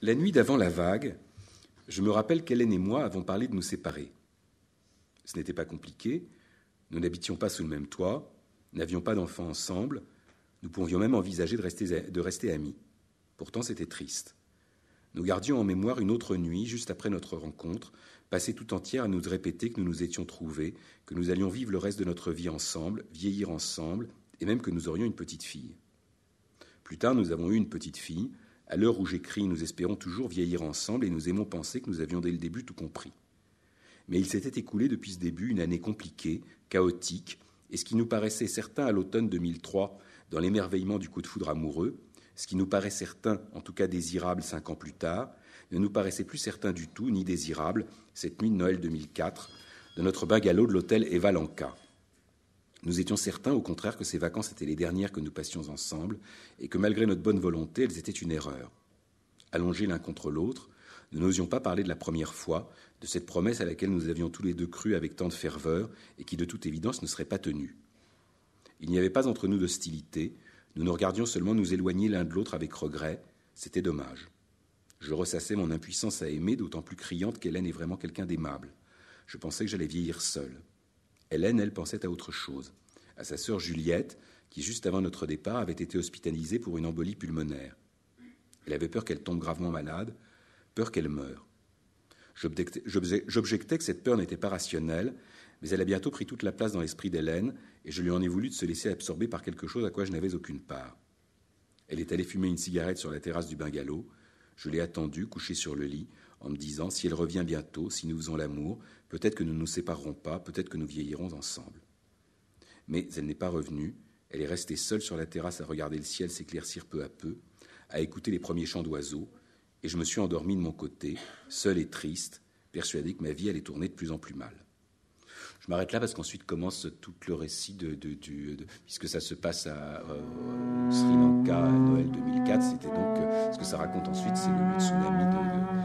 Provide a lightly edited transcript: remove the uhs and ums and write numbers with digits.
La nuit d'avant la vague, je me rappelle qu'Hélène et moi avons parlé de nous séparer. Ce n'était pas compliqué, nous n'habitions pas sous le même toit, n'avions pas d'enfants ensemble, nous pouvions même envisager de rester amis. Pourtant, c'était triste. Nous gardions en mémoire une autre nuit, juste après notre rencontre, passée tout entière à nous répéter que nous nous étions trouvés, que nous allions vivre le reste de notre vie ensemble, vieillir ensemble, et même que nous aurions une petite fille. Plus tard, nous avons eu une petite fille. À l'heure où j'écris, nous espérons toujours vieillir ensemble et nous aimons penser que nous avions dès le début tout compris. Mais il s'était écoulé depuis ce début une année compliquée, chaotique, et ce qui nous paraissait certain à l'automne 2003, dans l'émerveillement du coup de foudre amoureux, ce qui nous paraît certain, en tout cas désirable 5 ans plus tard, ne nous paraissait plus certain du tout, ni désirable, cette nuit de Noël 2004, de notre bungalow de l'hôtel Eva Lanka. Nous étions certains, au contraire, que ces vacances étaient les dernières que nous passions ensemble et que malgré notre bonne volonté, elles étaient une erreur. Allongés l'un contre l'autre, nous n'osions pas parler de la première fois, de cette promesse à laquelle nous avions tous les deux cru avec tant de ferveur et qui, de toute évidence, ne serait pas tenue. Il n'y avait pas entre nous d'hostilité, nous nous regardions seulement nous éloigner l'un de l'autre avec regret, c'était dommage. Je ressassais mon impuissance à aimer, d'autant plus criante qu'Hélène est vraiment quelqu'un d'aimable. Je pensais que j'allais vieillir seul. Hélène, elle, pensait à autre chose, à sa sœur Juliette, qui, juste avant notre départ, avait été hospitalisée pour une embolie pulmonaire. Elle avait peur qu'elle tombe gravement malade, peur qu'elle meure. J'objectais que cette peur n'était pas rationnelle, mais elle a bientôt pris toute la place dans l'esprit d'Hélène, et je lui en ai voulu de se laisser absorber par quelque chose à quoi je n'avais aucune part. Elle est allée fumer une cigarette sur la terrasse du bungalow. Je l'ai attendue, couchée sur le lit, en me disant, si elle revient bientôt, si nous faisons l'amour, peut-être que nous ne nous séparerons pas, peut-être que nous vieillirons ensemble. Mais elle n'est pas revenue, elle est restée seule sur la terrasse à regarder le ciel s'éclaircir peu à peu, à écouter les premiers chants d'oiseaux, et je me suis endormi de mon côté, seul et triste, persuadé que ma vie allait tourner de plus en plus mal. Je m'arrête là parce qu'ensuite commence tout le récit puisque ça se passe à Sri Lanka à Noël 2004. C'était donc ce que ça raconte ensuite, c'est le tsunami